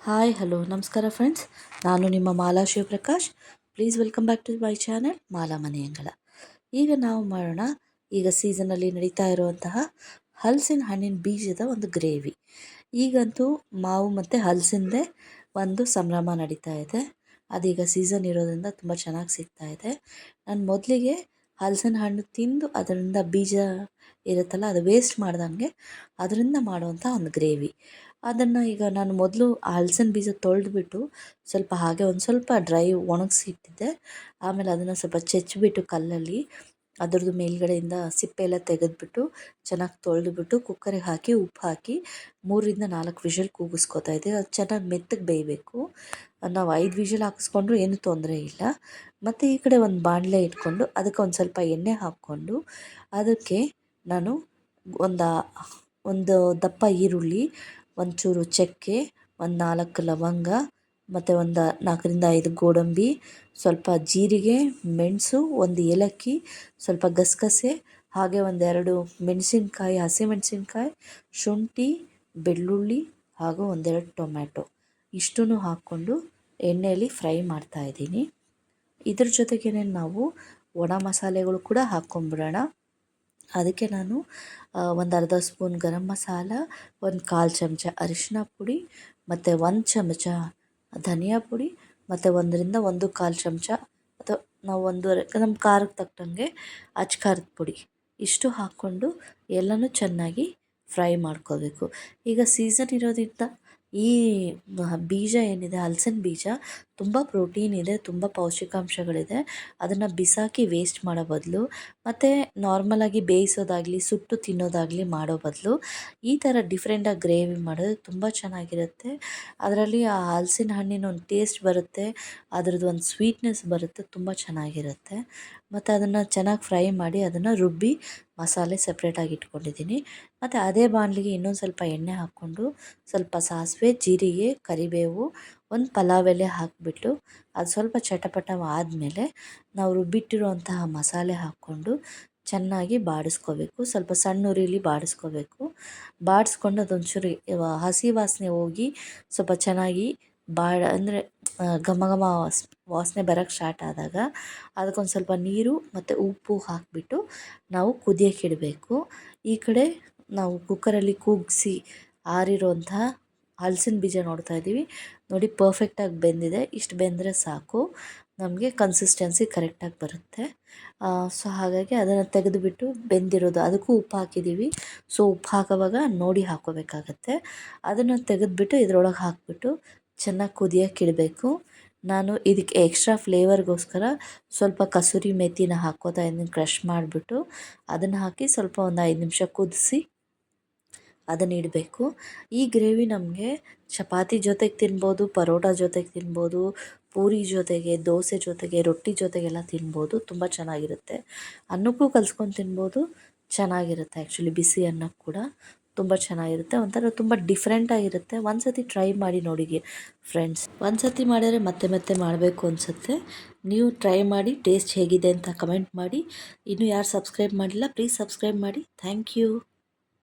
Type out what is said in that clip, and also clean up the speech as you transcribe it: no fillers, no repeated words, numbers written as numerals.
Hi hello ನಮಸ್ಕಾರ friends, ನಾನು ನಿಮ್ಮ Mala Shivaprakash. Please welcome back to my channel Mala Maneyangala. ಈಗ ನಾವು ಮಾಡೋಣ, ಈಗ ಸೀಸನಲ್ಲಿ ನಡೀತಾ ಇರುವಂತಹ ಹಲಸಿನ ಹಣ್ಣಿನ ಬೀಜದ ಒಂದು ಗ್ರೇವಿ. ಈಗಂತೂ ಮಾವು ಮತ್ತು ಹಲಸಿನದೇ ಒಂದು ಸಂಭ್ರಮ ನಡೀತಾ ಇದೆ. ಅದೀಗ ಸೀಸನ್ ಇರೋದ್ರಿಂದ ತುಂಬ ಚೆನ್ನಾಗಿ ಸಿಗ್ತಾ ಇದೆ. ನಾನು ಮೊದಲಿಗೆ ಹಲಸಿನ ಹಣ್ಣು ತಿಂದು ಅದರಿಂದ ಬೀಜ ಇರುತ್ತಲ್ಲ, ಅದು ವೇಸ್ಟ್ ಮಾಡ್ದಂಗೆ ಅದರಿಂದ ಮಾಡುವಂಥ ಒಂದು ಗ್ರೇವಿ. ಅದನ್ನು ಈಗ ನಾನು ಮೊದಲು ಹಲಸಿನ ಬೀಜ ತೊಳೆದ್ಬಿಟ್ಟು ಸ್ವಲ್ಪ ಹಾಗೆ ಒಂದು ಸ್ವಲ್ಪ ಡ್ರೈ ಒಣಗಿಸಿ ಇಟ್ಟಿದ್ದೆ. ಆಮೇಲೆ ಅದನ್ನು ಸ್ವಲ್ಪ ಚೆಚ್ಚಿಬಿಟ್ಟು ಕಲ್ಲಲ್ಲಿ ಅದರದ್ದು ಮೇಲ್ಗಡೆಯಿಂದ ಸಿಪ್ಪೆ ಎಲ್ಲ ತೆಗೆದುಬಿಟ್ಟು ಚೆನ್ನಾಗಿ ತೊಳೆದುಬಿಟ್ಟು ಕುಕ್ಕರಿಗೆ ಹಾಕಿ ಉಪ್ಪು ಹಾಕಿ 3 ರಿಂದ 4 ವಿಷಲ್ ಕೂಗಿಸ್ಕೊತಾ ಇದ್ದೆ. ಅದು ಚೆನ್ನಾಗಿ ಮೆತ್ತಗೆ ಬೇಯಬೇಕು. ನಾವು 5 ವಿಷಲ್ ಹಾಕಿಸ್ಕೊಂಡ್ರೂ ಏನೂ ತೊಂದರೆ ಇಲ್ಲ. ಮತ್ತು ಈ ಕಡೆ ಒಂದು ಬಾಣಲೆ ಇಟ್ಕೊಂಡು ಅದಕ್ಕೆ ಒಂದು ಸ್ವಲ್ಪ ಎಣ್ಣೆ ಹಾಕ್ಕೊಂಡು ಅದಕ್ಕೆ ನಾನು ಒಂದು ಒಂದು ದಪ್ಪ ಈರುಳ್ಳಿ, ಒಂಚೂರು ಚಕ್ಕೆ, ಒಂದು 4 ಲವಂಗ ಮತ್ತು ಒಂದು 4 ರಿಂದ 5 ಗೋಡಂಬಿ, ಸ್ವಲ್ಪ ಜೀರಿಗೆ, ಮೆಣಸು, ಒಂದು ಏಲಕ್ಕಿ, ಸ್ವಲ್ಪ ಗಸಗಸೆ, ಹಾಗೆ ಒಂದೆರಡು ಮೆಣಸಿನ್ಕಾಯಿ, ಹಸಿಮೆಣಸಿನ್ಕಾಯಿ, ಶುಂಠಿ, ಬೆಳ್ಳುಳ್ಳಿ ಹಾಗೂ ಒಂದೆರಡು ಟೊಮ್ಯಾಟೊ ಇಷ್ಟನ್ನು ಹಾಕ್ಕೊಂಡು ಎಣ್ಣೆಯಲ್ಲಿ ಫ್ರೈ ಮಾಡ್ತಾಯಿದ್ದೀನಿ. ಇದ್ರ ಜೊತೆಗೇ ನಾವು ಒಣ ಮಸಾಲೆಗಳು ಕೂಡ ಹಾಕ್ಕೊಂಬಿಡೋಣ. ಅದಕ್ಕೆ ನಾನು ಒಂದು ಅರ್ಧ ಸ್ಪೂನ್ ಗರಂ ಮಸಾಲ, ಒಂದು 1/4 ಚಮಚ ಅರಿಶಿನ ಪುಡಿ ಮತ್ತು 1 ಚಮಚ ಧನಿಯಾ ಪುಡಿ ಮತ್ತು 1 ರಿಂದ 1/4 ಚಮಚ ಅಥವಾ ನಾವು 1 ನಮ್ಮ ಖಾರಕ್ಕೆ ತಕ್ಕಂಗೆ ಅಚ್ಚ ಖಾರದ ಪುಡಿ ಇಷ್ಟು ಹಾಕ್ಕೊಂಡು ಎಲ್ಲನೂ ಚೆನ್ನಾಗಿ ಫ್ರೈ ಮಾಡ್ಕೋಬೇಕು. ಈಗ ಸೀಸನ್ ಇರೋದ್ರಿಂದ ಈ ಬೀಜ ಏನಿದೆ ಹಲಸಿನ ಬೀಜ ತುಂಬ ಪ್ರೋಟೀನ್ ಇದೆ, ತುಂಬ ಪೌಷ್ಟಿಕಾಂಶಗಳಿದೆ. ಅದನ್ನು ಬಿಸಾಕಿ ವೇಸ್ಟ್ ಮಾಡೋ ಬದಲು ಮತ್ತು ನಾರ್ಮಲಾಗಿ ಬೇಯಿಸೋದಾಗಲಿ ಸುಟ್ಟು ತಿನ್ನೋದಾಗಲಿ ಮಾಡೋ ಬದಲು ಈ ಥರ ಡಿಫ್ರೆಂಟಾಗಿ ಗ್ರೇವಿ ಮಾಡಿದ್ರೆ ತುಂಬ ಚೆನ್ನಾಗಿರುತ್ತೆ. ಅದರಲ್ಲಿ ಆ ಹಲಸಿನ ಹಣ್ಣಿನ ಒಂದು ಟೇಸ್ಟ್ ಬರುತ್ತೆ, ಅದರದ್ದು ಒಂದು ಸ್ವೀಟ್ನೆಸ್ ಬರುತ್ತೆ, ತುಂಬ ಚೆನ್ನಾಗಿರುತ್ತೆ. ಮತ್ತು ಅದನ್ನು ಚೆನ್ನಾಗಿ ಫ್ರೈ ಮಾಡಿ ಅದನ್ನು ರುಬ್ಬಿ ಮಸಾಲೆ ಸಪ್ರೇಟಾಗಿ ಇಟ್ಕೊಂಡಿದ್ದೀನಿ. ಮತ್ತು ಅದೇ ಬಾಣಲಿಗೆ ಇನ್ನೊಂದು ಸ್ವಲ್ಪ ಎಣ್ಣೆ ಹಾಕ್ಕೊಂಡು ಸ್ವಲ್ಪ ಸಾಸಿವೆ, ಜೀರಿಗೆ, ಕರಿಬೇವು, ಒಂದು ಪಲಾವ್ ಎಲೆ ಹಾಕಿಬಿಟ್ಟು ಅದು ಸ್ವಲ್ಪ ಚಟಪಟ ಆದಮೇಲೆ ನಾವು ರುಬ್ಬಿಟ್ಟಿರುವಂತಹ ಮಸಾಲೆ ಹಾಕ್ಕೊಂಡು ಚೆನ್ನಾಗಿ ಬಾಡಿಸ್ಕೋಬೇಕು. ಸ್ವಲ್ಪ ಸಣ್ಣ ಉರಿಲಿ ಬಾಡಿಸ್ಕೋಬೇಕು. ಬಾಡಿಸ್ಕೊಂಡು ಅದೊಂಚೂರು ಹಸಿ ವಾಸನೆ ಹೋಗಿ ಸ್ವಲ್ಪ ಚೆನ್ನಾಗಿ ಅಂದರೆ ಘಮ ಘಮ ವಾಸನೆ ಬರೋಕ್ಕೆ ಸ್ಟಾರ್ಟ್ ಆದಾಗ ಅದಕ್ಕೊಂದು ಸ್ವಲ್ಪ ನೀರು ಮತ್ತು ಉಪ್ಪು ಹಾಕಿಬಿಟ್ಟು ನಾವು ಕುದಿಯೋಕ್ಕೆ ಇಡಬೇಕು. ಈ ಕಡೆ ನಾವು ಕುಕ್ಕರಲ್ಲಿ ಕೂಗಿಸಿ ಆರಿರುವಂತಹ ಹಲಸಿನ ಬೀಜ ನೋಡ್ತಾ ಇದ್ದೀವಿ. ನೋಡಿ, ಪರ್ಫೆಕ್ಟಾಗಿ ಬೆಂದಿದೆ. ಇಷ್ಟು ಬೆಂದರೆ ಸಾಕು, ನಮಗೆ ಕನ್ಸಿಸ್ಟೆನ್ಸಿ ಕರೆಕ್ಟಾಗಿ ಬರುತ್ತೆ. ಸೊ ಹಾಗಾಗಿ ಅದನ್ನು ತೆಗೆದುಬಿಟ್ಟು ಬೆಂದಿರೋದು ಅದಕ್ಕೂ ಉಪ್ಪು ಹಾಕಿದ್ದೀವಿ. ಸೊ ಉಪ್ಪು ಹಾಕೋವಾಗ ನೋಡಿ ಹಾಕ್ಕೋಬೇಕಾಗತ್ತೆ. ಅದನ್ನು ತೆಗೆದುಬಿಟ್ಟು ಇದರೊಳಗೆ ಹಾಕಿಬಿಟ್ಟು ಚೆನ್ನಾಗಿ ಕುದಿಯೋಕ್ಕೆ ಇಡಬೇಕು. ನಾನು ಇದಕ್ಕೆ ಎಕ್ಸ್ಟ್ರಾ ಫ್ಲೇವರ್ಗೋಸ್ಕರ ಸ್ವಲ್ಪ ಕಸೂರಿ ಮೆಥಿನ ಹಾಕ್ಕೋತಾ ಇದ್ದೀನಿ, ಕ್ರಷ್ ಮಾಡಿಬಿಟ್ಟು ಅದನ್ನು ಹಾಕಿ ಸ್ವಲ್ಪ ಒಂದು 5 ನಿಮಿಷ ಕುದಿಸಿ ಅದನ್ನು ಇಡಬೇಕು. ಈ ಗ್ರೇವಿ ನಮಗೆ ಚಪಾತಿ ಜೊತೆಗೆ ತಿನ್ಬೋದು, ಪರೋಟ ಜೊತೆಗೆ ತಿನ್ಬೋದು, ಪೂರಿ ಜೊತೆಗೆ, ದೋಸೆ ಜೊತೆಗೆ, ರೊಟ್ಟಿ ಜೊತೆಗೆಲ್ಲ ತಿನ್ಬೋದು. ತುಂಬ ಚೆನ್ನಾಗಿರುತ್ತೆ. ಅನ್ನಕ್ಕೂ ಕಲ್ಸ್ಕೊಂಡು ತಿನ್ಬೋದು, ಚೆನ್ನಾಗಿರುತ್ತೆ. ಆ್ಯಕ್ಚುಲಿ ಬಿಸಿ ಅನ್ನಕ್ಕೆ ಕೂಡ ತುಂಬ ಚೆನ್ನಾಗಿರುತ್ತೆ. ಒಂಥರ ತುಂಬ ಡಿಫ್ರೆಂಟಾಗಿರುತ್ತೆ. ಒಂದು ಸತಿ ಟ್ರೈ ಮಾಡಿ ನೋಡಿ ಫ್ರೆಂಡ್ಸ್. ಒಂದು ಸತಿ ಮಾಡಿದರೆ ಮತ್ತೆ ಮತ್ತೆ ಮಾಡಬೇಕು ಅನಿಸುತ್ತೆ. ನೀವು ಟ್ರೈ ಮಾಡಿ ಟೇಸ್ಟ್ ಹೇಗಿದೆ ಅಂತ ಕಮೆಂಟ್ ಮಾಡಿ. ಇನ್ನೂ ಯಾರು ಸಬ್ಸ್ಕ್ರೈಬ್ ಮಾಡಿಲ್ಲ, ಪ್ಲೀಸ್ ಸಬ್ಸ್ಕ್ರೈಬ್ ಮಾಡಿ. Thank you.